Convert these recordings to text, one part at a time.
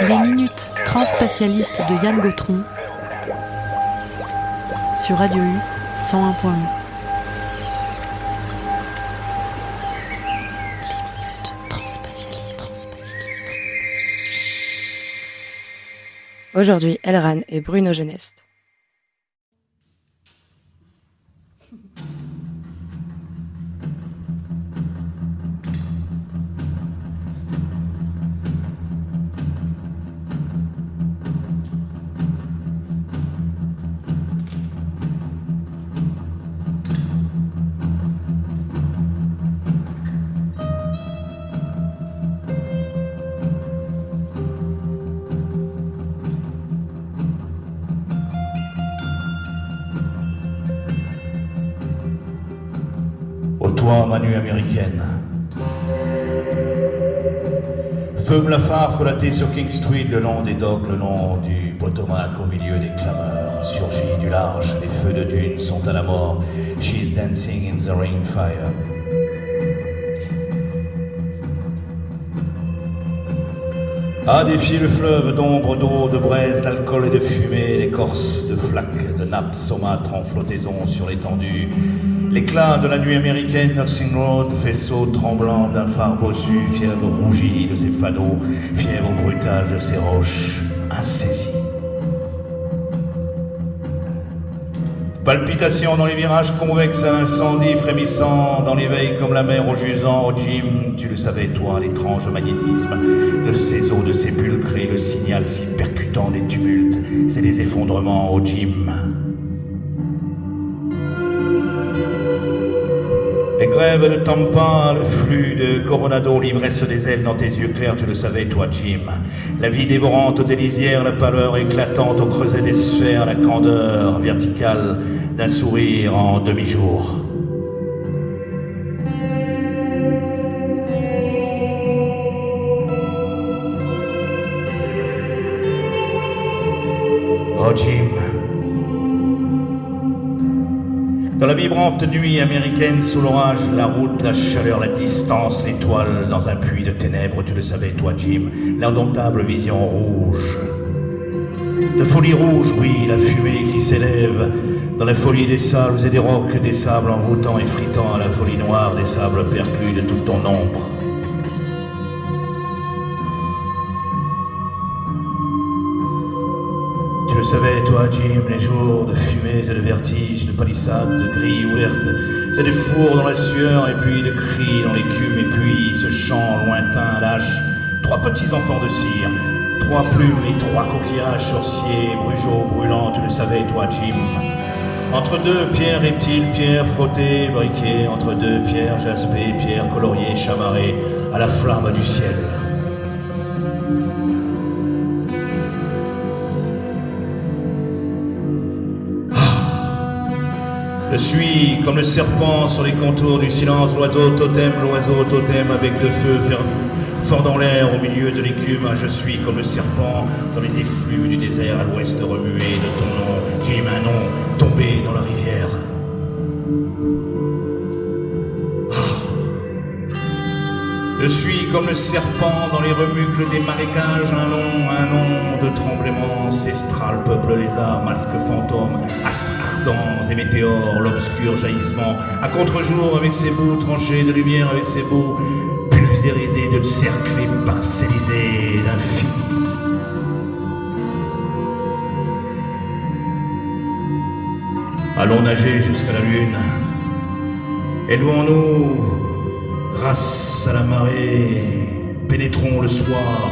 Les minutes transspatialistes de Yann Gautron sur Radio U 101.8. Aujourd'hui, Elran et Bruno Genest. Toi, ma nuit américaine. Feu blafard frelaté sur King Street, le long des docks, le long du Potomac, au milieu des clameurs. Surgit du large, les feux de dune sont à la mort. She's dancing in the ring fire. À défier le fleuve d'ombre, d'eau, de braise, d'alcool et de fumée, l'écorce de flaques, de nappes saumâtres en flottaison sur l'étendue. L'éclat de la nuit américaine, Nursing Road, faisceau tremblant d'un phare bossu, fièvre rougie de ses fanaux, fièvre brutale de ses roches, insaisie. Palpitations dans les virages convexes à incendie frémissant, dans l'éveil comme la mer au jusant, au gym, tu le savais toi, l'étrange magnétisme de ces eaux de sépulcre et le signal si percutant des tumultes, c'est des effondrements au gym. Les grèves de Tampa, le flux de Coronado, l'ivresse des ailes dans tes yeux clairs, tu le savais, toi, Jim. La vie dévorante des lisières, la pâleur éclatante au creuset des sphères, la candeur verticale d'un sourire en demi-jour. Oh, Jim. Dans la vibrante nuit américaine, sous l'orage, la route, la chaleur, la distance, l'étoile, dans un puits de ténèbres, tu le savais, toi, Jim, l'indomptable vision rouge. De folie rouge, oui, la fumée qui s'élève, dans la folie des sables et des rocs, des sables envoûtants et fritants, à la folie noire des sables perclus de toute ton ombre. Tu le savais, toi, Jim, les jours de fumée et de vertige, de palissades, de grilles ouvertes, c'est des fours dans la sueur, et puis de cris dans l'écume, et puis ce chant lointain, lâche. 3 petits enfants de cire, 3 plumes et 3 coquillages sorciers, brugeaux, brûlants, tu le savais, toi, Jim. Entre 2 pierres reptiles, pierres frottées, briquées, entre 2 pierres jaspées, pierres coloriées, chamarrées, à la flamme du ciel. Je suis comme le serpent sur les contours du silence, l'oiseau totem avec 2 feux fort dans l'air au milieu de l'écume. Je suis comme le serpent dans les effluves du désert à l'ouest remué de ton nom, Jim, un nom tombé dans la rivière. Je suis comme le serpent dans les remucles des marécages, un nom de tremblement ancestral, peuple lézard, masque fantôme, astres ardents et météores, l'obscur jaillissement, à contre-jour avec ses bouts tranchés de lumière, avec ses bouts pulvérisés de cercles et parcellisés d'infini. Allons nager jusqu'à la lune, élevons-nous grâce à la marée, pénétrons le soir,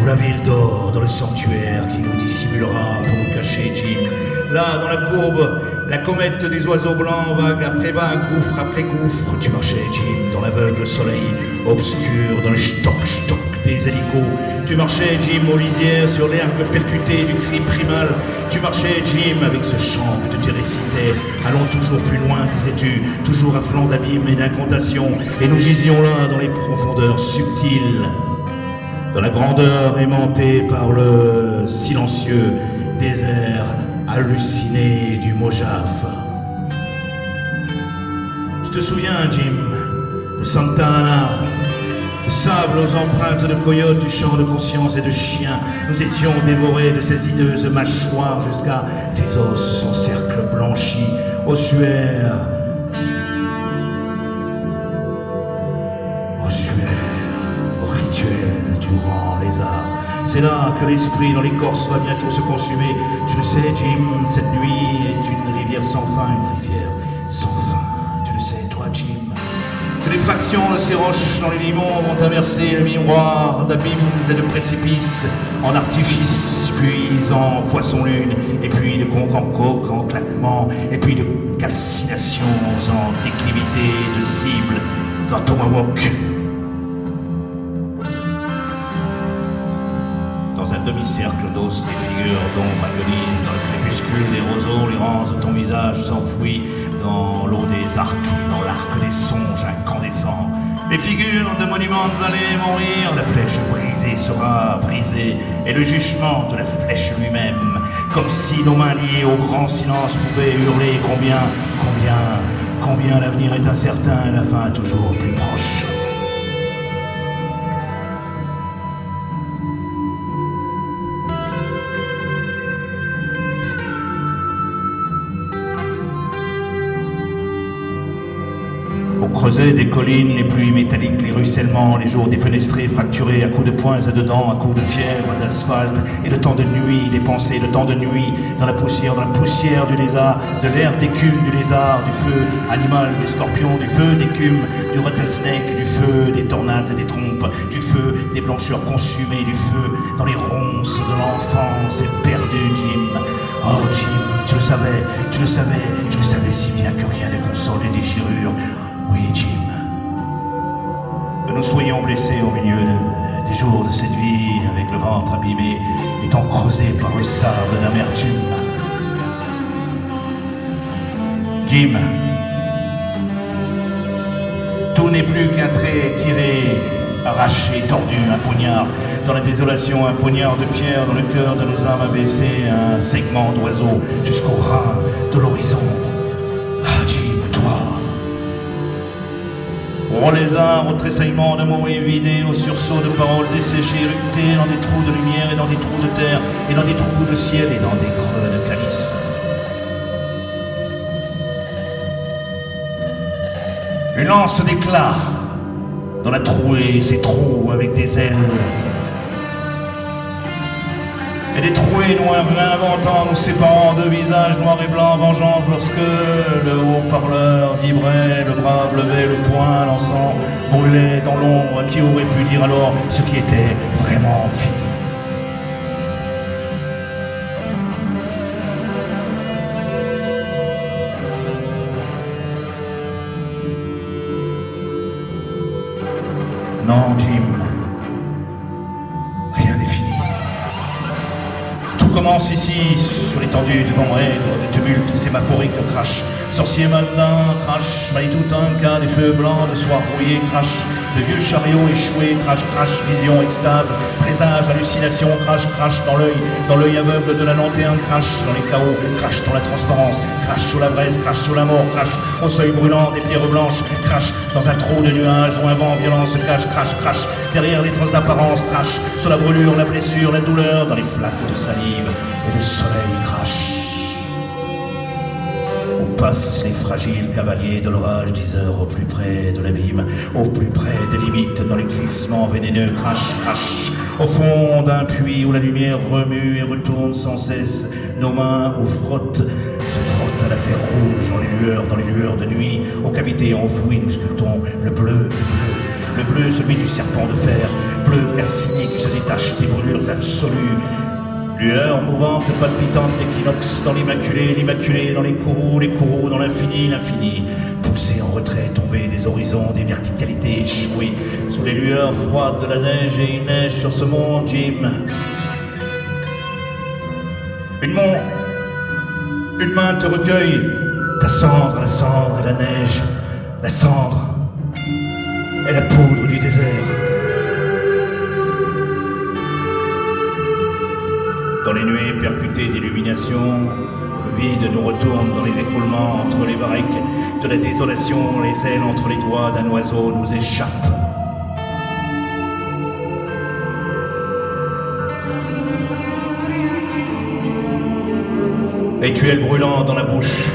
où la ville dort dans le sanctuaire qui nous dissimulera pour nous cacher, Jim. Là, dans la courbe, la comète des oiseaux blancs, vague après vague, gouffre après gouffre, tu marchais, Jim, dans l'aveugle soleil obscur, dans le stock des hélicos. Tu marchais, Jim, aux lisières, sur l'herbe percutée du cri primal. Tu marchais, Jim, avec ce chant que tu récitais. Allons toujours plus loin, disais-tu, toujours à flanc d'abîmes et d'incantations. Et nous gisions là, dans les profondeurs subtiles, dans la grandeur aimantée par le silencieux désert halluciné du Mojave. Tu te souviens, Jim, de Santa Ana, le sable aux empreintes de coyotes, du champ de conscience et de chien. Nous étions dévorés de ces hideuses mâchoires jusqu'à ces os en cercle blanchis, ossuaires, au rituel du grand lézard. C'est là que l'esprit dans l'écorce va bientôt se consumer. Tu le sais, Jim, cette nuit est une rivière sans fin, une rivière sans fin. Tu le sais, toi, Jim, que les fractions de ces roches dans les limons vont inverser le miroir d'abîmes et de précipices en artifice, puis en poisson-lune, et puis de conque en coque, en claquement, et puis de calcinations en déclivité, de cibles en tomahawk. Dans un demi-cercle d'os, des figures d'ombre agonisent dans le crépuscule, les roseaux, les rangs de ton visage s'enfouissent dans l'eau des arcs, dans l'arc des songes incandescents. Les figures de monuments de vallée vont rire, la flèche brisée sera brisée, et le jugement de la flèche lui-même, comme si nos mains liées au grand silence pouvaient hurler combien l'avenir est incertain et la fin toujours plus proche. Au creuset des collines, les pluies métalliques, les ruissellements, les jours défenestrés, fracturés à coups de poings et de dents, à coups de fièvre, d'asphalte, et le temps de nuit, des pensées, le temps de nuit, dans la poussière du lézard, de l'air d'écume du lézard, du feu animal du scorpion, du feu d'écume, du rattlesnake, du feu des tornades et des trompes, du feu des blancheurs consumées, du feu dans les ronces de l'enfance éperdue, Jim. Oh Jim, tu le savais si bien que rien ne console les déchirures. Oui, Jim, que nous soyons blessés au milieu des jours de cette vie, avec le ventre abîmé, étant creusé par le sable d'amertume. Jim, tout n'est plus qu'un trait tiré, arraché, tordu, un poignard dans la désolation, un poignard de pierre dans le cœur de nos âmes abaissées, un segment d'oiseau jusqu'au rein de l'horizon. Ah, Jim, toi, au lézard, au tressaillement de mots évidés, au sursaut de paroles desséchées, éructées dans des trous de lumière et dans des trous de terre et dans des trous de ciel et dans des creux de calice. Une lance d'éclat dans la trouée, ces trous avec des ailes. Et des trouées noires l'inventant, nous séparant de visages noirs et blancs, vengeance lorsque le haut-parleur vibrait, le brave levait le poing, l'encens brûlait dans l'ombre, qui aurait pu dire alors ce qui était vraiment fini. Non, Jim, rien n'est fini. Tout commence ici, sur l'étendue du vent aigre, de tumulte sémaphorique crash. Sorcier malin, crash, Maïtoutanka, des feux blancs de soie rouillée, crash. Le vieux chariot échoué, crash, crash, vision, extase, présage, hallucination, crash, crash dans l'œil aveugle de la lanterne, crash dans les chaos, crash dans la transparence, crash sur la braise, crash sur la mort, crash au seuil brûlant des pierres blanches, crash dans un trou de nuages où un vent violent se cache, crash, crash derrière les transapparences, crash sur la brûlure, la blessure, la douleur, dans les flaques de salive et de soleil, crash. Passent les fragiles cavaliers de l'orage, 10 heures au plus près de l'abîme, au plus près des limites, dans les glissements vénéneux, crash, crash, au fond d'un puits où la lumière remue et retourne sans cesse, nos mains où se frottent à la terre rouge, dans les lueurs de nuit, aux cavités enfouies, nous sculptons le bleu, celui du serpent de fer, bleu cassini qui se détache des brûlures absolues. Lueur mouvante, palpitante d'équinoxe dans l'immaculé dans les courroux dans l'infini, poussé en retrait, tombé des horizons, des verticalités échouées, sous les lueurs froides de la neige et une neige sur ce monde, Jim. Une main te recueille, ta cendre, la cendre et la neige, la cendre et la poudre du désert. Dans les nuées percutées d'illumination, le vide nous retourne dans les écroulements entre les varechs de la désolation, les ailes entre les doigts d'un oiseau nous échappent. Rituel brûlant dans la bouche.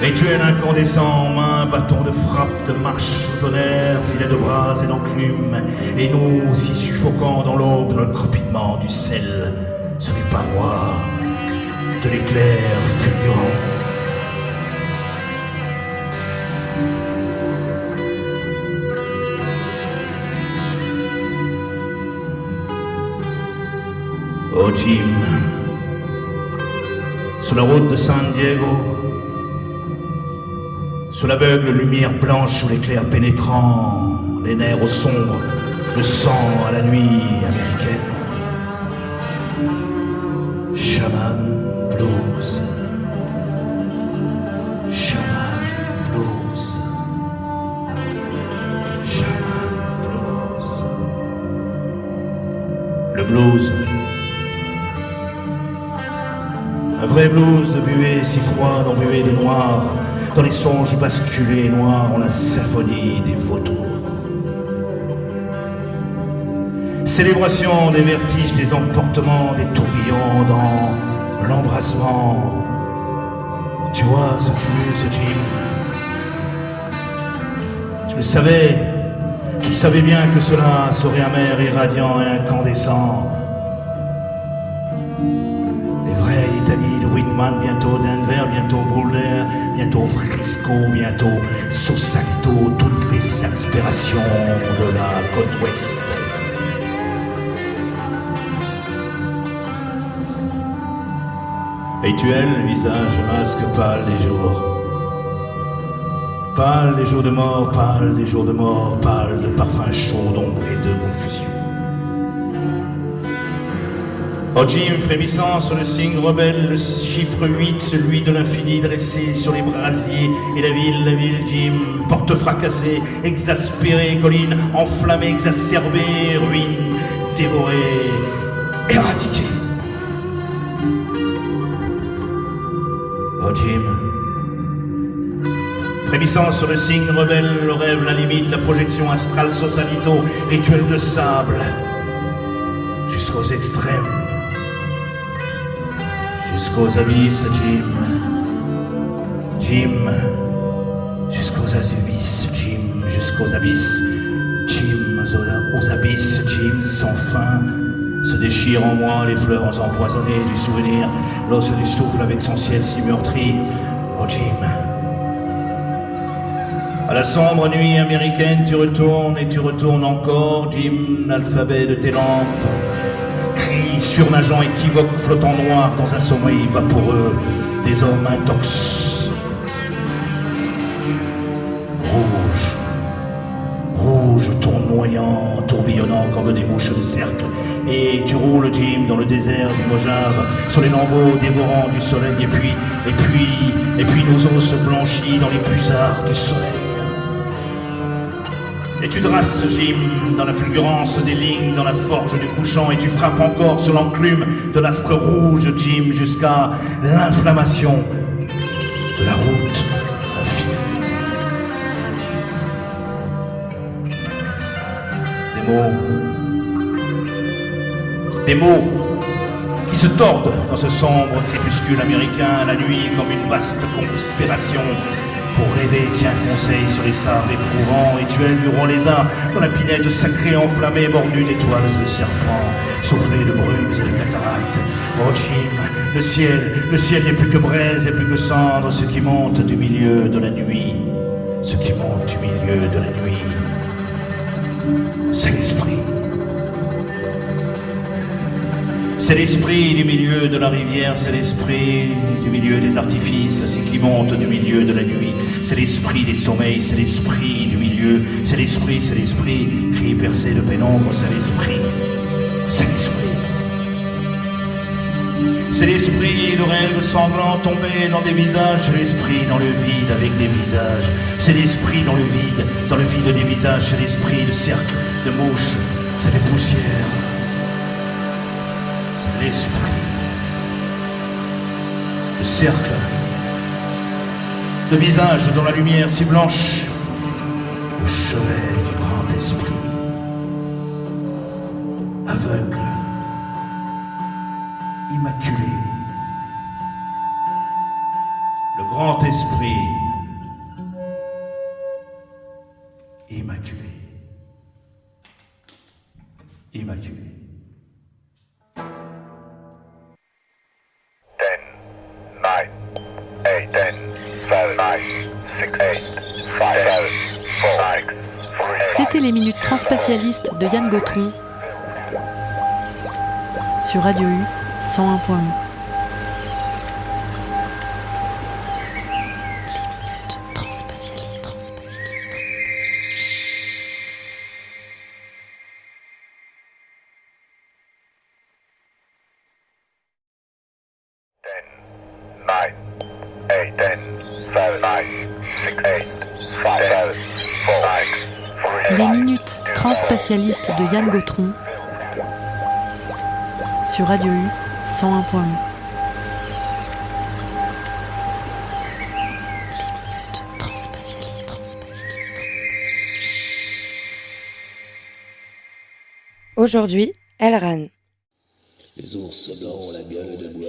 Rituel incandescent en main, bâton de frappe, de marche au tonnerre, filet de bras et d'enclume. Et nous, si suffocants dans l'aube, dans le crepitement du sel, sur les parois de l'éclair fulgurant. Oh Jim, sur la route de San Diego, sous l'aveugle lumière blanche, sous l'éclair pénétrant, les nerfs au sombre, le sang à la nuit américaine. Shaman Blues. Shaman Blues. Shaman Blues. Le blues. Un vrai blues de buée si froide, embuée de noir, dans les songes basculés noirs en la symphonie des vautours. Célébration des vertiges, des emportements, des tourbillons dans l'embrassement. Tu vois ce tumulte, ce Jim. Tu le savais bien que cela serait amer, irradiant et incandescent. D'Italie, de Whitman, bientôt Denver, bientôt Boulder, bientôt Frisco, bientôt Sausalito, toutes les exaspérations de la côte ouest. Rituel, visage, masque, pâle des jours. Pâle des jours de mort, pâle des jours de mort, pâle de parfums chauds, d'ombre et de confusion. Oh Jim, frémissant sur le signe rebelle, le chiffre 8, celui de l'infini dressé sur les brasiers. Et la ville, Jim, porte fracassée, exaspérée, colline enflammée, exacerbée, ruine, dévorée, éradiquée. Oh Jim, frémissant sur le signe rebelle, le rêve, la limite, la projection astrale, Sausalito, rituel de sable, jusqu'aux extrêmes. Jusqu'aux abysses, Jim, jusqu'aux abysses, Jim, jusqu'aux abysses, Jim, aux abysses, Jim, sans fin, se déchire en moi les fleurs empoisonnées du souvenir, l'os du souffle avec son ciel si meurtri. Oh Jim, à la sombre nuit américaine, tu retournes et tu retournes encore, Jim, l'alphabet de tes lampes. Surnageant, équivoque, flottant noir dans un sommeil vaporeux des hommes intox. Rouge, tournoyant, tourbillonnant comme des mouches de cercle. Et tu roules, Jim, dans le désert du Mojave, sur les lambeaux dévorants du soleil, et puis nos os blanchis dans les busards du soleil. Et tu draces, Jim, dans la fulgurance des lignes, dans la forge du couchant, et tu frappes encore sur l'enclume de l'astre rouge, Jim, jusqu'à l'inflammation de la route infinie. Des mots qui se tordent dans ce sombre crépuscule américain, la nuit comme une vaste conspiration. Pour rêver, tiens conseil sur les sables éprouvants, rituel du roi lézard, dans la pinède sacrée enflammée, bordue d'étoiles et de serpents, soufflée de brumes et de cataractes. Oh Jim, le ciel n'est plus que braise et plus que cendre, ce qui monte du milieu de la nuit, ce qui monte du milieu de la nuit, c'est l'esprit. C'est l'esprit du milieu de la rivière, c'est l'esprit du milieu des artifices, ce qui monte du milieu de la nuit. C'est l'esprit des sommeils, c'est l'esprit du milieu, c'est l'esprit, cri percé de pénombre, c'est l'esprit, c'est l'esprit. C'est l'esprit, le rêve sanglant tombé dans des visages, c'est l'esprit dans le vide avec des visages. C'est l'esprit dans le vide des visages, c'est l'esprit de cercles, de mouches, c'est des poussières. L'esprit. cercle de visages dans la lumière si blanche, au chevet du grand esprit, aveugle, immaculé, le grand esprit immaculé, immaculé. 10, 9, 8, 10, 7, 9, 6, 8, 5, 7, 4, 3, C'était les minutes transspatialistes de Yann Gautron sur Radio U 101.8. Les minutes transspatialistes de Yann Gautron sur Radio U 101.8. Aujourd'hui, Elran. Les ours blancs ont la gueule de bois,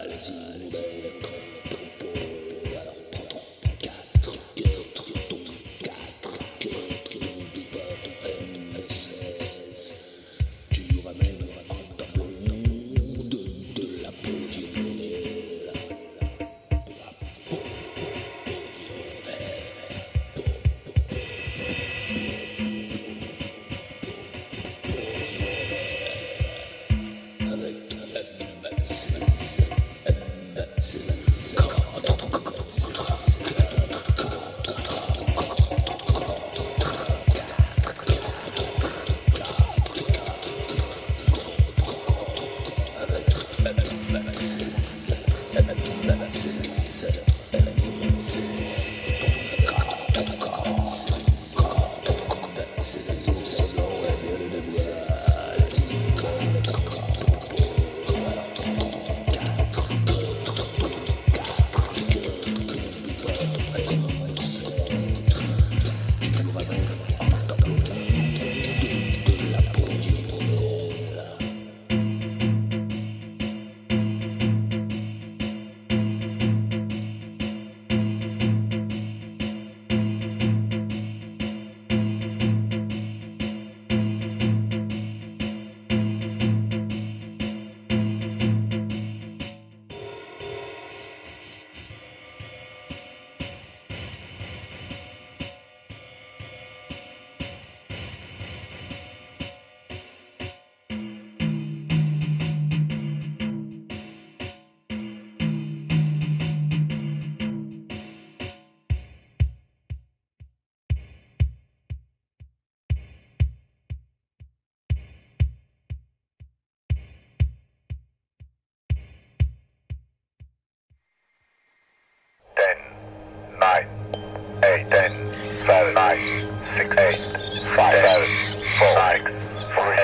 les hirondelles alors prends-en 4, que notre ton 4, que notre n'oublie pas ton M16. Tu ramènes un tableau de la peau d'hirondelle, de la peau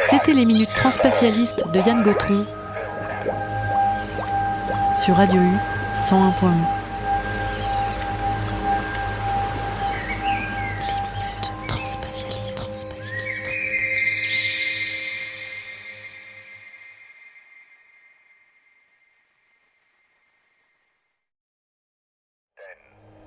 C'était les minutes transspatialistes de Yann Gautron sur Radio U 101.8.